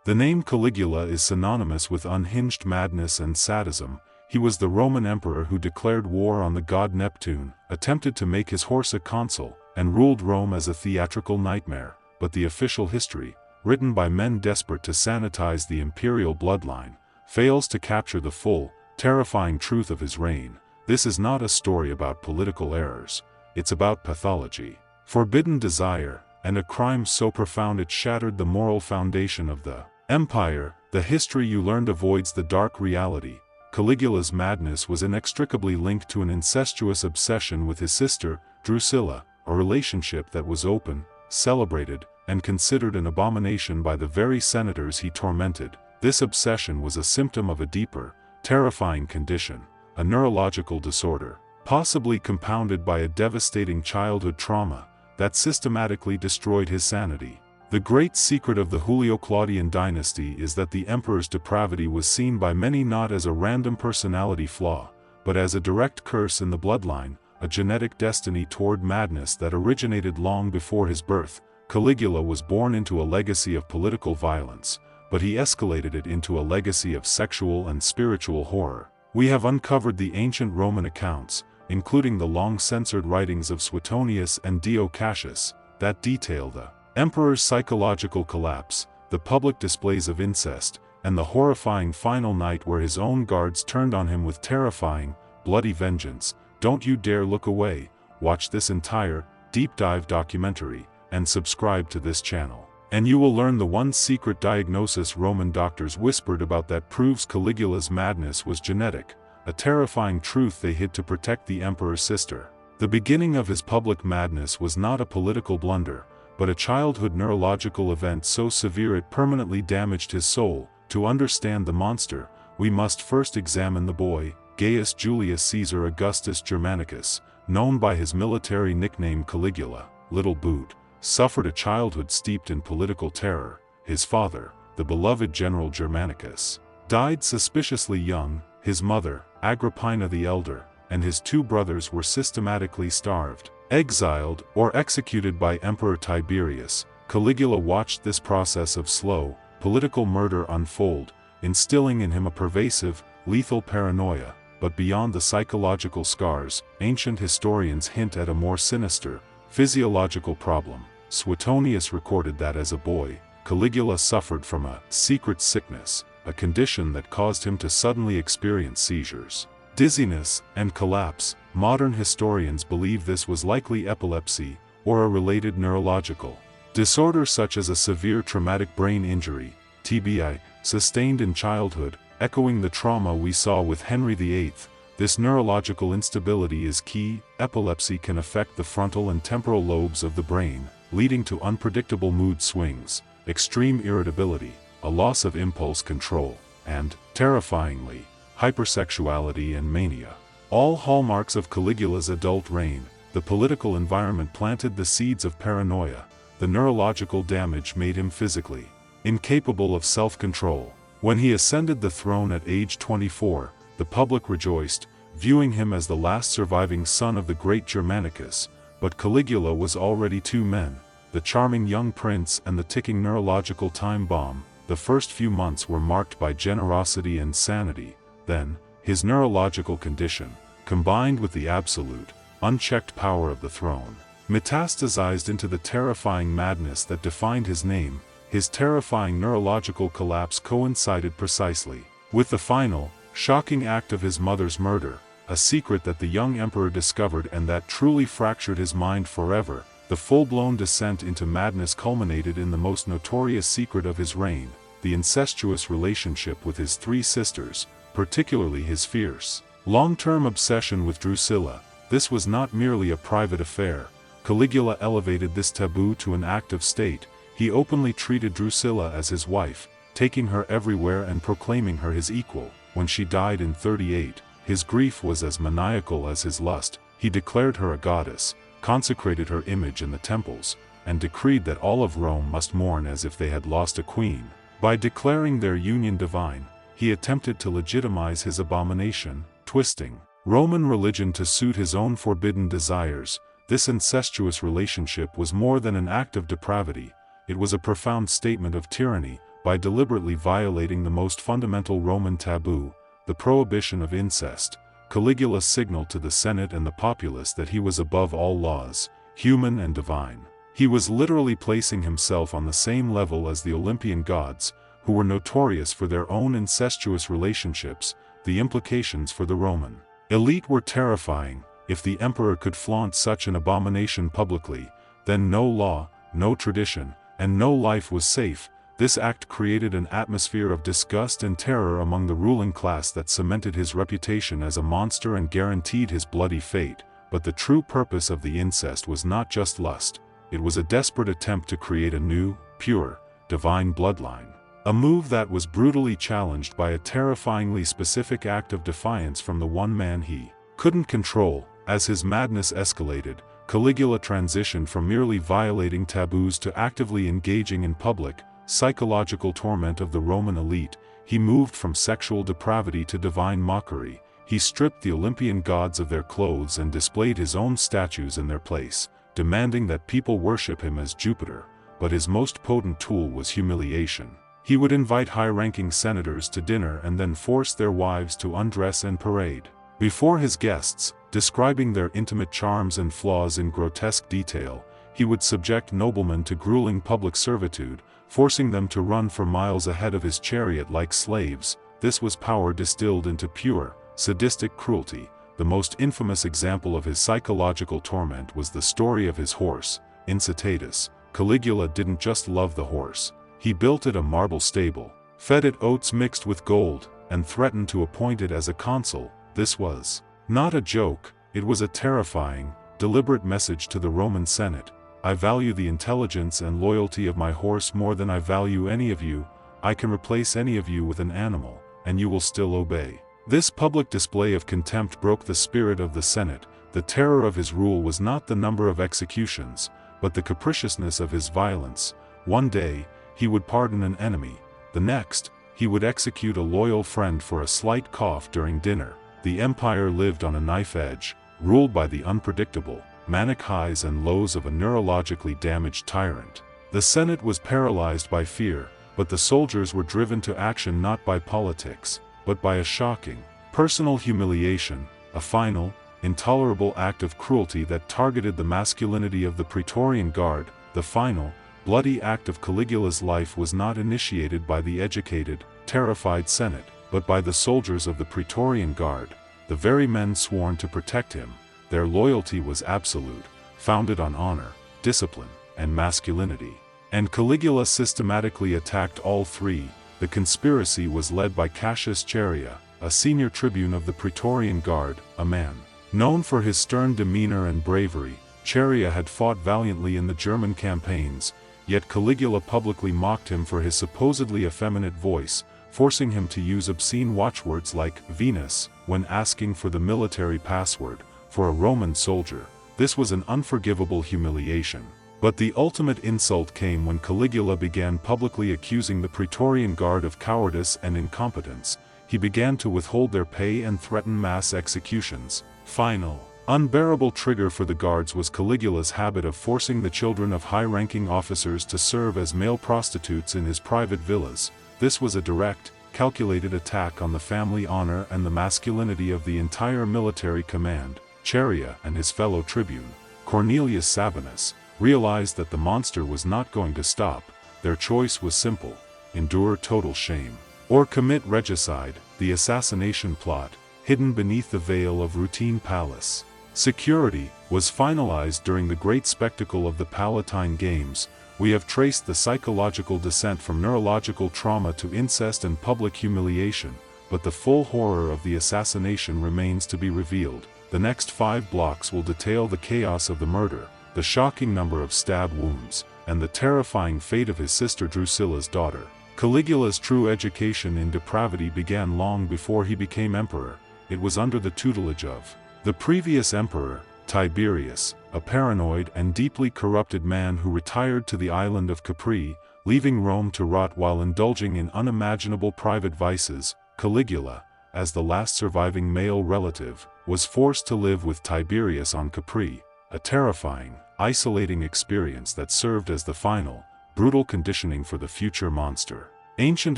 The name Caligula is synonymous with unhinged madness and sadism. He was the Roman emperor who declared war on the god Neptune, attempted to make his horse a consul, and ruled Rome as a theatrical nightmare. But the official history, written by men desperate to sanitize the imperial bloodline, fails to capture the full, terrifying truth of his reign. This is not a story about political errors, it's about pathology, forbidden desire, and a crime so profound it shattered the moral foundation of the empire. The history you learned avoids the dark reality. Caligula's madness was inextricably linked to an incestuous obsession with his sister, Drusilla, a relationship that was open, celebrated, and considered an abomination by the very senators he tormented. This obsession was a symptom of a deeper, terrifying condition, a neurological disorder, possibly compounded by a devastating childhood trauma, that systematically destroyed his sanity. The great secret of the Julio-Claudian dynasty is that the emperor's depravity was seen by many not as a random personality flaw, but as a direct curse in the bloodline, a genetic destiny toward madness that originated long before his birth. Caligula was born into a legacy of political violence, but he escalated it into a legacy of sexual and spiritual horror. We have uncovered the ancient Roman accounts, including the long-censored writings of Suetonius and Dio Cassius, that detail the emperor's psychological collapse, the public displays of incest, and the horrifying final night where his own guards turned on him with terrifying, bloody vengeance. Don't you dare look away. Watch this entire, deep-dive documentary, and subscribe to this channel, and you will learn the one secret diagnosis Roman doctors whispered about that proves Caligula's madness was genetic, a terrifying truth they hid to protect the emperor's sister. The beginning of his public madness was not a political blunder, but a childhood neurological event so severe it permanently damaged his soul. To understand the monster, we must first examine the boy. Gaius Julius Caesar Augustus Germanicus, known by his military nickname Caligula, Little Boot, suffered a childhood steeped in political terror. His father, the beloved General Germanicus, died suspiciously young. His mother, Agrippina the Elder, and his two brothers were systematically starved, exiled, or executed by Emperor Tiberius. Caligula watched this process of slow, political murder unfold, instilling in him a pervasive, lethal paranoia. But beyond the psychological scars, ancient historians hint at a more sinister, physiological problem. Suetonius recorded that as a boy, Caligula suffered from a secret sickness, a condition that caused him to suddenly experience seizures, dizziness, and collapse. Modern historians believe this was likely epilepsy, or a related neurological disorder such as a severe traumatic brain injury, TBI, sustained in childhood, echoing the trauma we saw with Henry VIII. This neurological instability is key. Epilepsy can affect the frontal and temporal lobes of the brain, leading to unpredictable mood swings, extreme irritability, a loss of impulse control, and, terrifyingly, hypersexuality and mania. All hallmarks of Caligula's adult reign. The political environment planted the seeds of paranoia. The neurological damage made him physically incapable of self-control. When he ascended the throne at age 24, the public rejoiced, viewing him as the last surviving son of the great Germanicus. But Caligula was already two men, the charming young prince and the ticking neurological time bomb. The first few months were marked by generosity and sanity. Then, his neurological condition, combined with the absolute, unchecked power of the throne, metastasized into the terrifying madness that defined his name. His terrifying neurological collapse coincided precisely with the final, shocking act of his mother's murder, a secret that the young emperor discovered and that truly fractured his mind forever. The full-blown descent into madness culminated in the most notorious secret of his reign, the incestuous relationship with his three sisters, particularly his fierce, long-term obsession with Drusilla. This was not merely a private affair. Caligula elevated this taboo to an act of state. He openly treated Drusilla as his wife, taking her everywhere and proclaiming her his equal. When she died in 38, his grief was as maniacal as his lust. He declared her a goddess, consecrated her image in the temples, and decreed that all of Rome must mourn as if they had lost a queen. By declaring their union divine, he attempted to legitimize his abomination, twisting Roman religion to suit his own forbidden desires. This incestuous relationship was more than an act of depravity. It was a profound statement of tyranny, by deliberately violating the most fundamental Roman taboo, the prohibition of incest. Caligula signaled to the Senate and the populace that he was above all laws, human and divine. He was literally placing himself on the same level as the Olympian gods, who were notorious for their own incestuous relationships. The implications for the Roman elite were terrifying. If the emperor could flaunt such an abomination publicly, then no law, no tradition, and no life was safe. This act created an atmosphere of disgust and terror among the ruling class that cemented his reputation as a monster and guaranteed his bloody fate. But the true purpose of the incest was not just lust. It was a desperate attempt to create a new, pure, divine bloodline. A move that was brutally challenged by a terrifyingly specific act of defiance from the one man he couldn't control. As his madness escalated, Caligula transitioned from merely violating taboos to actively engaging in public, psychological torment of the Roman elite. He moved from sexual depravity to divine mockery. He stripped the Olympian gods of their clothes and displayed his own statues in their place, demanding that people worship him as Jupiter. But his most potent tool was humiliation. He would invite high-ranking senators to dinner and then force their wives to undress and parade before his guests, describing their intimate charms and flaws in grotesque detail. He would subject noblemen to grueling public servitude, forcing them to run for miles ahead of his chariot like slaves. This was power distilled into pure, sadistic cruelty. The most infamous example of his psychological torment was the story of his horse, Incitatus. Caligula didn't just love the horse. He built it a marble stable, fed it oats mixed with gold, and threatened to appoint it as a consul. This was not a joke, it was a terrifying, deliberate message to the Roman Senate. I value the intelligence and loyalty of my horse more than I value any of you. I can replace any of you with an animal, and you will still obey. This public display of contempt broke the spirit of the Senate. The terror of his rule was not the number of executions, but the capriciousness of his violence. One day, he would pardon an enemy. The next, he would execute a loyal friend for a slight cough during dinner. The empire lived on a knife edge, ruled by the unpredictable, manic highs and lows of a neurologically damaged tyrant. The Senate was paralyzed by fear, but the soldiers were driven to action not by politics, but by a shocking, personal humiliation, a final, intolerable act of cruelty that targeted the masculinity of the Praetorian Guard. The final, bloody act of Caligula's life was not initiated by the educated, terrified Senate, but by the soldiers of the Praetorian Guard, the very men sworn to protect him. Their loyalty was absolute, founded on honor, discipline, and masculinity. And Caligula systematically attacked all three. The conspiracy was led by Cassius Chaerea, a senior tribune of the Praetorian Guard, a man known for his stern demeanor and bravery. Chaerea had fought valiantly in the German campaigns, yet Caligula publicly mocked him for his supposedly effeminate voice, forcing him to use obscene watchwords like Venus when asking for the military password. For a Roman soldier, this was an unforgivable humiliation. But the ultimate insult came when Caligula began publicly accusing the Praetorian Guard of cowardice and incompetence. He began to withhold their pay and threaten mass executions. Final, unbearable trigger for the guards was Caligula's habit of forcing the children of high-ranking officers to serve as male prostitutes in his private villas. This was a direct, calculated attack on the family honor and the masculinity of the entire military command. Chaerea and his fellow tribune, Cornelius Sabinus, realized that the monster was not going to stop. Their choice was simple: endure total shame, or commit regicide. The assassination plot, hidden beneath the veil of routine palace security, was finalized during the great spectacle of the Palatine Games. We have traced the psychological descent from neurological trauma to incest and public humiliation, but the full horror of the assassination remains to be revealed. The next 5 blocks will detail the chaos of the murder, the shocking number of stab wounds, and the terrifying fate of his sister Drusilla's daughter. Caligula's true education in depravity began long before he became emperor. It was under the tutelage of the previous emperor, Tiberius, a paranoid and deeply corrupted man who retired to the island of Capri, leaving Rome to rot while indulging in unimaginable private vices. Caligula, as the last surviving male relative, was forced to live with Tiberius on Capri, a terrifying, isolating experience that served as the final, brutal conditioning for the future monster. Ancient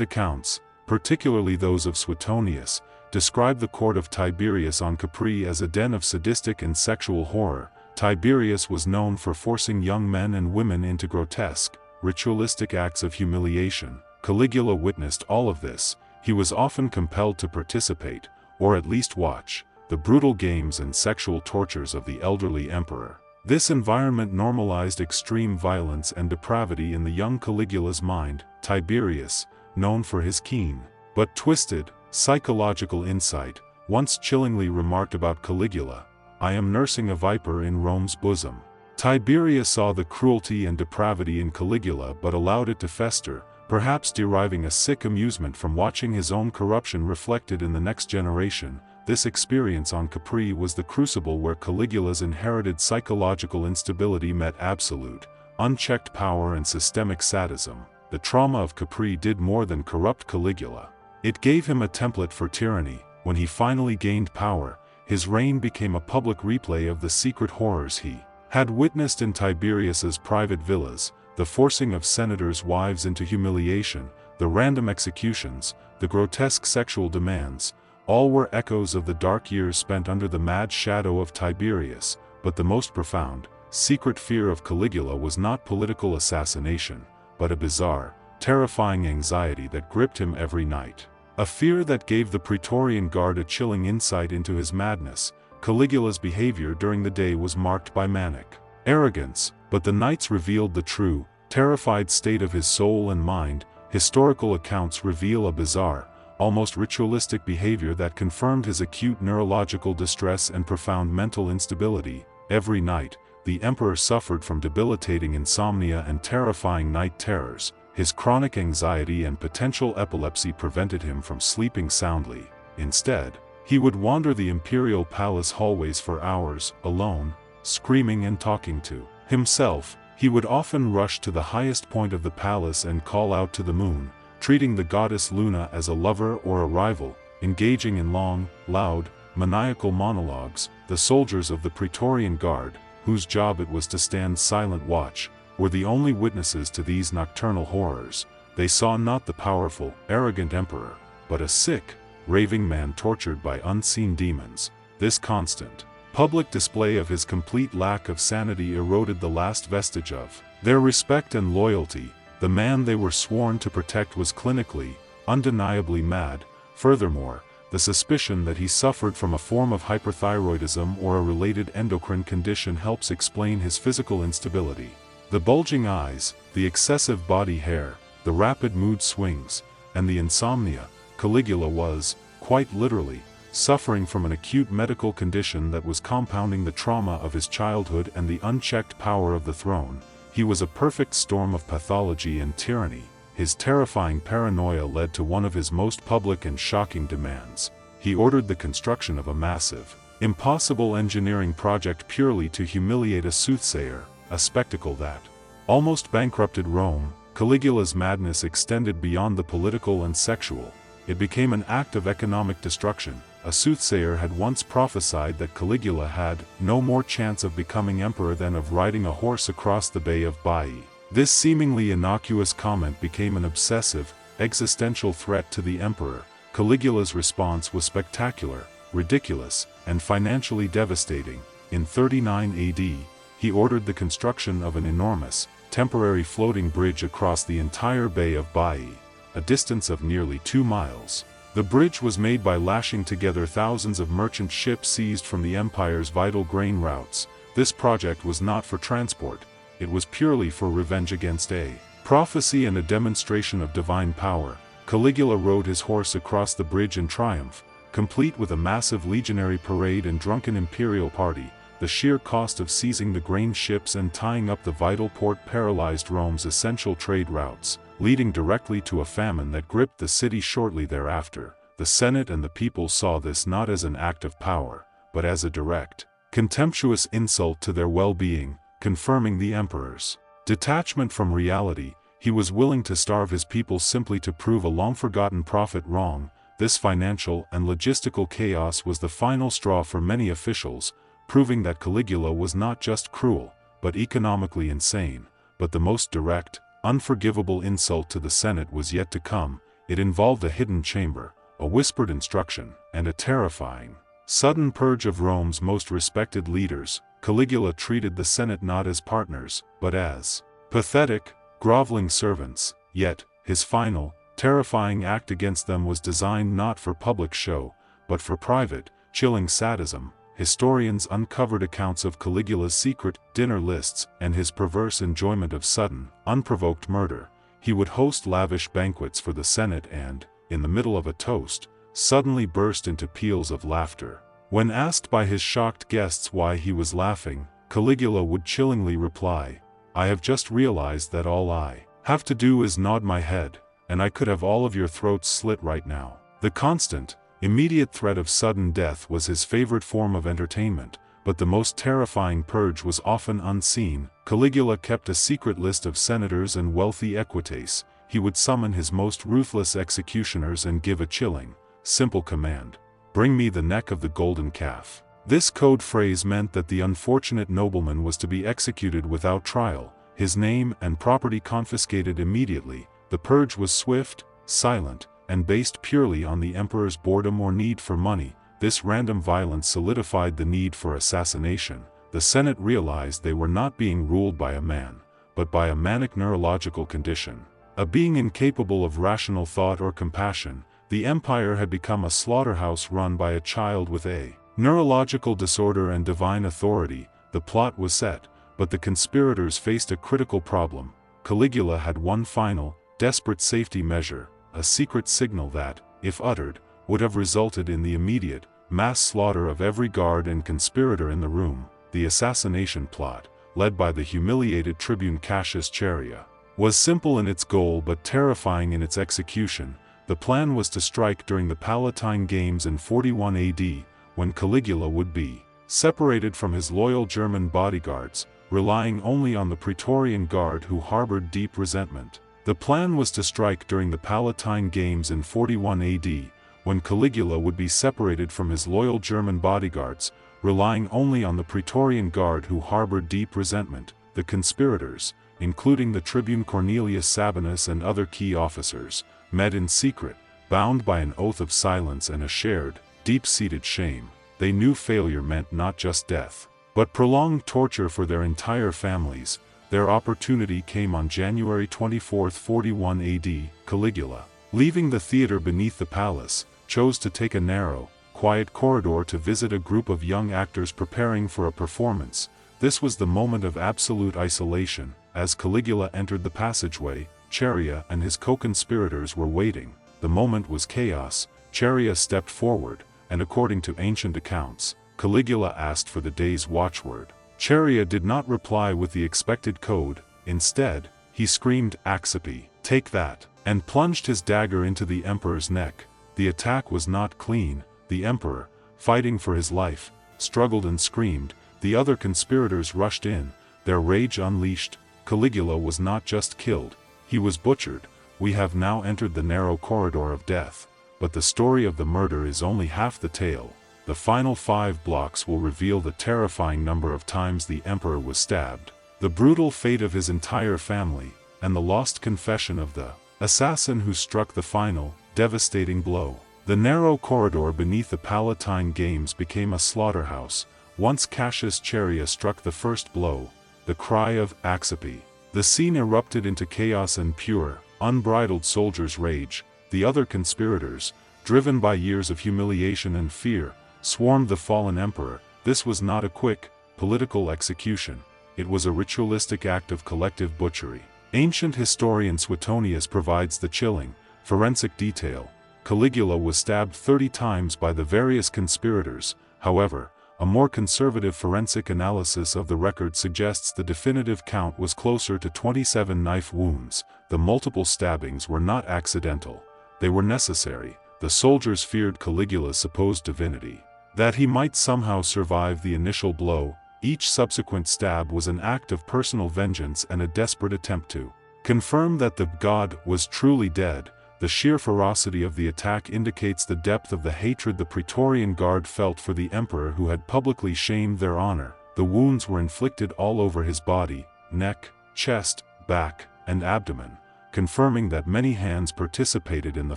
accounts, particularly those of Suetonius, describe the court of Tiberius on Capri as a den of sadistic and sexual horror. Tiberius was known for forcing young men and women into grotesque, ritualistic acts of humiliation. Caligula witnessed all of this. He was often compelled to participate, or at least watch, the brutal games and sexual tortures of the elderly emperor. This environment normalized extreme violence and depravity in the young Caligula's mind. Tiberius, known for his keen, but twisted, psychological insight, once chillingly remarked about Caligula, "I am nursing a viper in Rome's bosom." Tiberius saw the cruelty and depravity in Caligula but allowed it to fester, perhaps deriving a sick amusement from watching his own corruption reflected in the next generation. This experience on Capri was the crucible where Caligula's inherited psychological instability met absolute, unchecked power and systemic sadism. The trauma of Capri did more than corrupt Caligula. It gave him a template for tyranny. When he finally gained power, his reign became a public replay of the secret horrors he had witnessed in Tiberius's private villas, the forcing of senators' wives into humiliation, the random executions, the grotesque sexual demands. All were echoes of the dark years spent under the mad shadow of Tiberius. But the most profound, secret fear of Caligula was not political assassination, but a bizarre, terrifying anxiety that gripped him every night. A fear that gave the Praetorian Guard a chilling insight into his madness. Caligula's behavior during the day was marked by manic arrogance, but the nights revealed the true, terrified state of his soul and mind. Historical accounts reveal a bizarre, almost ritualistic behavior that confirmed his acute neurological distress and profound mental instability. Every night, the emperor suffered from debilitating insomnia and terrifying night terrors. His chronic anxiety and potential epilepsy prevented him from sleeping soundly. Instead, he would wander the imperial palace hallways for hours, alone, screaming and talking to himself. He would often rush to the highest point of the palace and call out to the moon, treating the goddess Luna as a lover or a rival, engaging in long, loud, maniacal monologues. The soldiers of the Praetorian Guard, whose job it was to stand silent watch, were the only witnesses to these nocturnal horrors. They saw not the powerful, arrogant emperor, but a sick, raving man tortured by unseen demons. This constant, public display of his complete lack of sanity eroded the last vestige of their respect and loyalty. The man they were sworn to protect was clinically, undeniably mad. Furthermore, the suspicion that he suffered from a form of hyperthyroidism or a related endocrine condition helps explain his physical instability. The bulging eyes, the excessive body hair, the rapid mood swings, and the insomnia. Caligula was, quite literally, suffering from an acute medical condition that was compounding the trauma of his childhood and the unchecked power of the throne. He was a perfect storm of pathology and tyranny. His terrifying paranoia led to one of his most public and shocking demands. He ordered the construction of a massive, impossible engineering project purely to humiliate a soothsayer, a spectacle that almost bankrupted Rome. Caligula's madness extended beyond the political and sexual. It became an act of economic destruction. A soothsayer had once prophesied that Caligula had no more chance of becoming emperor than of riding a horse across the Bay of Baiae. This seemingly innocuous comment became an obsessive, existential threat to the emperor. Caligula's response was spectacular, ridiculous, and financially devastating. In 39 AD, he ordered the construction of an enormous, temporary floating bridge across the entire Bay of Baiae, a distance of nearly 2 miles. The bridge was made by lashing together thousands of merchant ships seized from the empire's vital grain routes. This project was not for transport, it was purely for revenge against a prophecy and a demonstration of divine power. Caligula rode his horse across the bridge in triumph, complete with a massive legionary parade and drunken imperial party. The sheer cost of seizing the grain ships and tying up the vital port paralyzed Rome's essential trade routes, leading directly to a famine that gripped the city shortly thereafter. The Senate and the people saw this not as an act of power, but as a direct, contemptuous insult to their well-being, confirming the emperor's detachment from reality. He was willing to starve his people simply to prove a long-forgotten prophet wrong. This financial and logistical chaos was the final straw for many officials, proving that Caligula was not just cruel, but economically insane. But the most direct, unforgivable insult to the Senate was yet to come. It involved a hidden chamber, a whispered instruction, and a terrifying, sudden purge of Rome's most respected leaders. Caligula treated the Senate not as partners, but as pathetic, groveling servants, yet, his final, terrifying act against them was designed not for public show, but for private, chilling sadism. Historians uncovered accounts of Caligula's secret dinner lists and his perverse enjoyment of sudden, unprovoked murder. He would host lavish banquets for the Senate and, in the middle of a toast, suddenly burst into peals of laughter. When asked by his shocked guests why he was laughing, Caligula would chillingly reply, "I have just realized that all I have to do is nod my head, and I could have all of your throats slit right now." The constant, immediate threat of sudden death was his favorite form of entertainment, but the most terrifying purge was often unseen. Caligula kept a secret list of senators and wealthy equites. He would summon his most ruthless executioners and give a chilling, simple command: "Bring me the neck of the golden calf." This code phrase meant that the unfortunate nobleman was to be executed without trial, his name and property confiscated immediately. The purge was swift, silent, and based purely on the emperor's boredom or need for money. This random violence solidified the need for assassination. The Senate realized they were not being ruled by a man, but by a manic neurological condition, a being incapable of rational thought or compassion. The empire had become a slaughterhouse run by a child with a neurological disorder and divine authority. The plot was set, but the conspirators faced a critical problem. Caligula had one final, desperate safety measure, a secret signal that, if uttered, would have resulted in the immediate, mass slaughter of every guard and conspirator in the room. The assassination plot, led by the humiliated tribune Cassius Chaerea, was simple in its goal but terrifying in its execution. The plan was to strike during the Palatine Games in 41 AD, when Caligula would be separated from his loyal German bodyguards, relying only on the Praetorian Guard who harbored deep resentment. The plan was to strike during the Palatine Games in 41 AD, when Caligula would be separated from his loyal German bodyguards, relying only on the Praetorian Guard who harbored deep resentment. The conspirators, including the tribune Cornelius Sabinus and other key officers, met in secret, bound by an oath of silence and a shared, deep-seated shame. They knew failure meant not just death, but prolonged torture for their entire families. Their opportunity came on January 24, 41 AD. Caligula, leaving the theater beneath the palace, chose to take a narrow, quiet corridor to visit a group of young actors preparing for a performance. This was the moment of absolute isolation. As Caligula entered the passageway, Chaerea and his co-conspirators were waiting. The moment was chaos. Chaerea stepped forward, and according to ancient accounts, Caligula asked for the day's watchword. Chaerea did not reply with the expected code. Instead, he screamed, "Axiope, take that," and plunged his dagger into the emperor's neck. The attack was not clean. The emperor, fighting for his life, struggled and screamed. The other conspirators rushed in, their rage unleashed. Caligula was not just killed, he was butchered. We have now entered the narrow corridor of death, but the story of the murder is only half the tale. The final 5 blocks will reveal the terrifying number of times the emperor was stabbed, the brutal fate of his entire family, and the lost confession of the assassin who struck the final, devastating blow. The narrow corridor beneath the Palatine Games became a slaughterhouse. Once Cassius Chaerea struck the first blow, the cry of "Axiope," the scene erupted into chaos and pure, unbridled soldiers' rage. The other conspirators, driven by years of humiliation and fear, swarmed the fallen emperor. This was not a quick, political execution. It was a ritualistic act of collective butchery. Ancient historian Suetonius provides the chilling, forensic detail. Caligula was stabbed 30 times by the various conspirators. However, a more conservative forensic analysis of the record suggests the definitive count was closer to 27 knife wounds. The multiple stabbings were not accidental. They were necessary. The soldiers feared Caligula's supposed divinity, that he might somehow survive the initial blow. Each subsequent stab was an act of personal vengeance and a desperate attempt to confirm that the god was truly dead. The sheer ferocity of the attack indicates the depth of the hatred the Praetorian Guard felt for the emperor who had publicly shamed their honor. The wounds were inflicted all over his body, neck, chest, back, and abdomen, confirming that many hands participated in the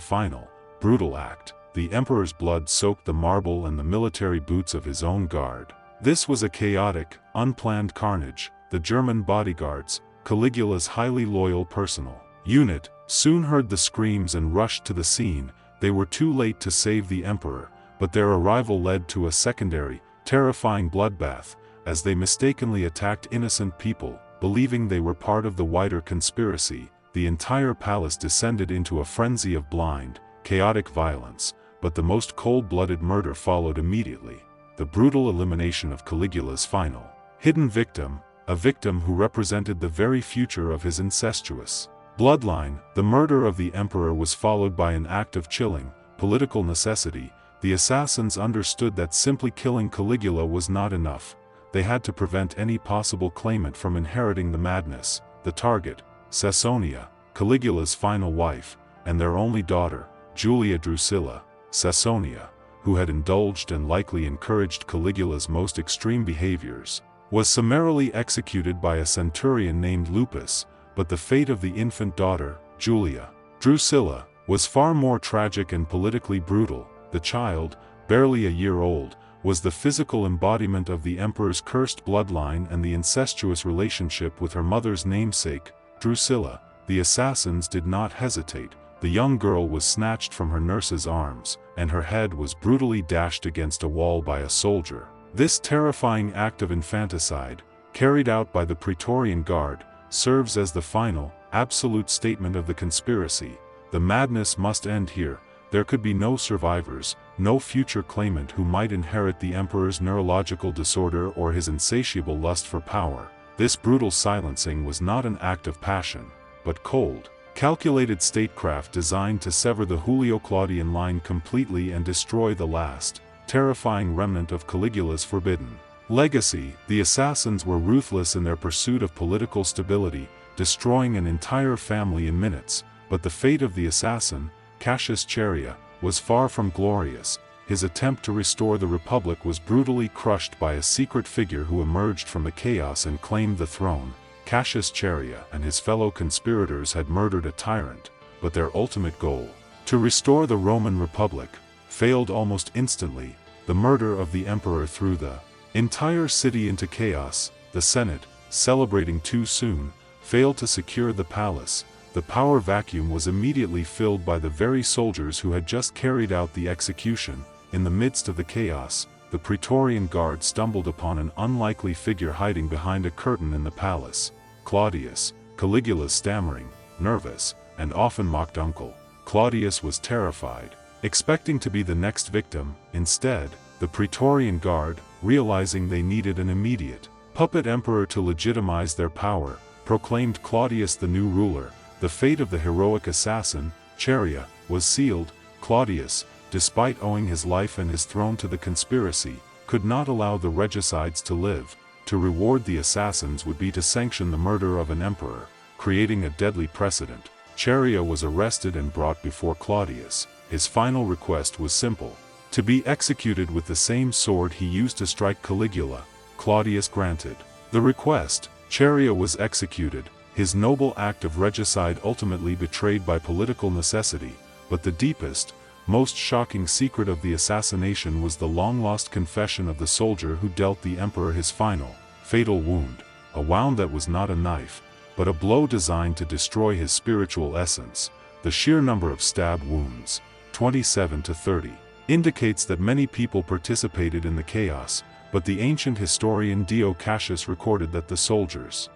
final, brutal act. The emperor's blood soaked the marble and the military boots of his own guard. This was a chaotic, unplanned carnage. The German bodyguards, Caligula's highly loyal personal unit, soon heard the screams and rushed to the scene. They were too late to save the emperor, but their arrival led to a secondary, terrifying bloodbath, as they mistakenly attacked innocent people, believing they were part of the wider conspiracy. The entire palace descended into a frenzy of blind, chaotic violence, but the most cold-blooded murder followed immediately: the brutal elimination of Caligula's final, hidden victim, a victim who represented the very future of his incestuous bloodline. The murder of the emperor was followed by an act of chilling, political necessity. The assassins understood that simply killing Caligula was not enough. They had to prevent any possible claimant from inheriting the madness. The target, Caesonia, Caligula's final wife, and their only daughter, Julia Drusilla, Caesonia, who had indulged and likely encouraged Caligula's most extreme behaviors, was summarily executed by a centurion named Lupus. But the fate of the infant daughter, Julia Drusilla, was far more tragic and politically brutal. The child, barely a year old, was the physical embodiment of the emperor's cursed bloodline and the incestuous relationship with her mother's namesake, Drusilla. The assassins did not hesitate. The young girl was snatched from her nurse's arms, and her head was brutally dashed against a wall by a soldier. This terrifying act of infanticide, carried out by the Praetorian Guard, serves as the final, absolute statement of the conspiracy. The madness must end here. There could be no survivors, no future claimant who might inherit the emperor's neurological disorder or his insatiable lust for power. This brutal silencing was not an act of passion, but cold, calculated statecraft designed to sever the Julio-Claudian line completely and destroy the last, terrifying remnant of Caligula's forbidden legacy. The assassins were ruthless in their pursuit of political stability, destroying an entire family in minutes. But the fate of the assassin, Cassius Chaerea, was far from glorious. His attempt to restore the Republic was brutally crushed by a secret figure who emerged from the chaos and claimed the throne. Cassius Chaerea and his fellow conspirators had murdered a tyrant, but their ultimate goal, to restore the Roman Republic, failed almost instantly. The murder of the emperor threw the entire city into chaos. The Senate, celebrating too soon, failed to secure the palace. The power vacuum was immediately filled by the very soldiers who had just carried out the execution. In the midst of the chaos, the Praetorian Guard stumbled upon an unlikely figure hiding behind a curtain in the palace: Claudius, Caligula's stammering, nervous, and often mocked uncle. Claudius was terrified, expecting to be the next victim. Instead, the Praetorian Guard, realizing they needed an immediate puppet emperor to legitimize their power, proclaimed Claudius the new ruler. The fate of the heroic assassin, Chaerea, was sealed. Claudius, despite owing his life and his throne to the conspiracy, could not allow the regicides to live. To reward the assassins would be to sanction the murder of an emperor, creating a deadly precedent. Chaerea was arrested and brought before Claudius. His final request was simple: to be executed with the same sword he used to strike Caligula. Claudius granted the request. Chaerea was executed, his noble act of regicide ultimately betrayed by political necessity. But the deepest, most shocking secret of the assassination was the long-lost confession of the soldier who dealt the emperor his final, fatal wound, a wound that was not a knife, but a blow designed to destroy his spiritual essence. The sheer number of stab wounds, 27 to 30, indicates that many people participated in the chaos, but the ancient historian Dio Cassius recorded that the soldiers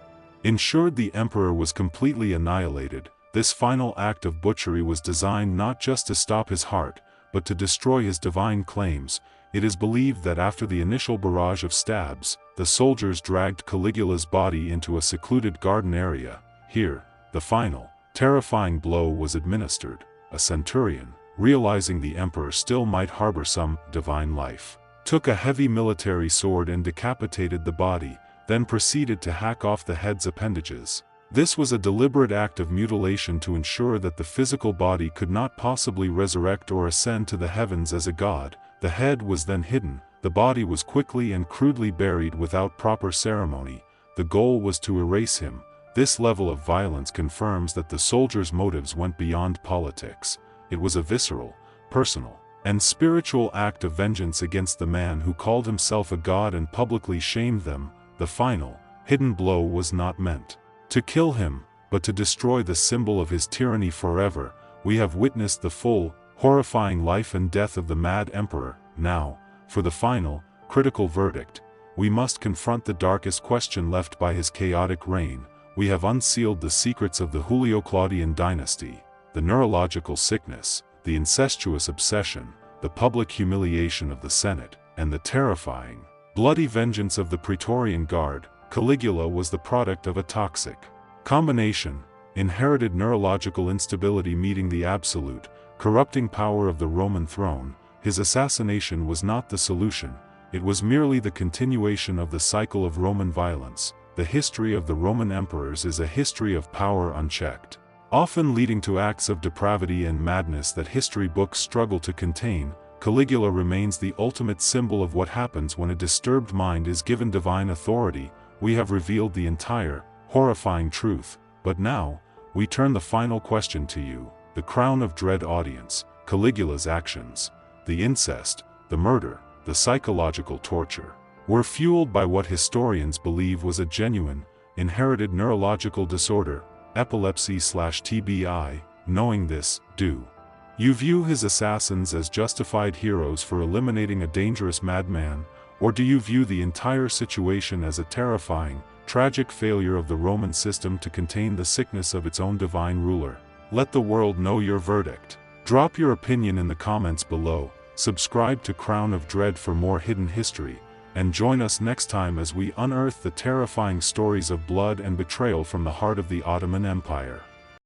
ensured the emperor was completely annihilated. This final act of butchery was designed not just to stop his heart, but to destroy his divine claims. It is believed that after the initial barrage of stabs, the soldiers dragged Caligula's body into a secluded garden area. Here, the final, terrifying blow was administered. A centurion, realizing the emperor still might harbor some divine life, took a heavy military sword and decapitated the body, then proceeded to hack off the head's appendages. This was a deliberate act of mutilation to ensure that the physical body could not possibly resurrect or ascend to the heavens as a god. The head was then hidden. The body was quickly and crudely buried without proper ceremony. The goal was to erase him, This level of violence confirms that the soldiers' motives went beyond politics. It was a visceral, personal, and spiritual act of vengeance against the man who called himself a god and publicly shamed them. The final, hidden blow was not meant to kill him, but to destroy the symbol of his tyranny forever. We have witnessed the full, horrifying life and death of the mad emperor. Now, for the final, critical verdict, we must confront the darkest question left by his chaotic reign. We have unsealed the secrets of the Julio-Claudian dynasty, the neurological sickness, the incestuous obsession, the public humiliation of the Senate, and the terrifying, bloody vengeance of the Praetorian Guard. Caligula was the product of a toxic combination, inherited neurological instability meeting the absolute, corrupting power of the Roman throne. His assassination was not the solution, it was merely the continuation of the cycle of Roman violence. The history of the Roman emperors is a history of power unchecked, often leading to acts of depravity and madness that history books struggle to contain. Caligula remains the ultimate symbol of what happens when a disturbed mind is given divine authority. We have revealed the entire, horrifying truth, but now, we turn the final question to you, the crown of dread audience. Caligula's actions, the incest, the murder, the psychological torture, were fueled by what historians believe was a genuine, inherited neurological disorder, epilepsy/TBI. Knowing this, do you view his assassins as justified heroes for eliminating a dangerous madman, or do you view the entire situation as a terrifying, tragic failure of the Roman system to contain the sickness of its own divine ruler? Let the world know your verdict. Drop your opinion in the comments below, subscribe to Crown of Dread for more hidden history, and join us next time as we unearth the terrifying stories of blood and betrayal from the heart of the Ottoman Empire.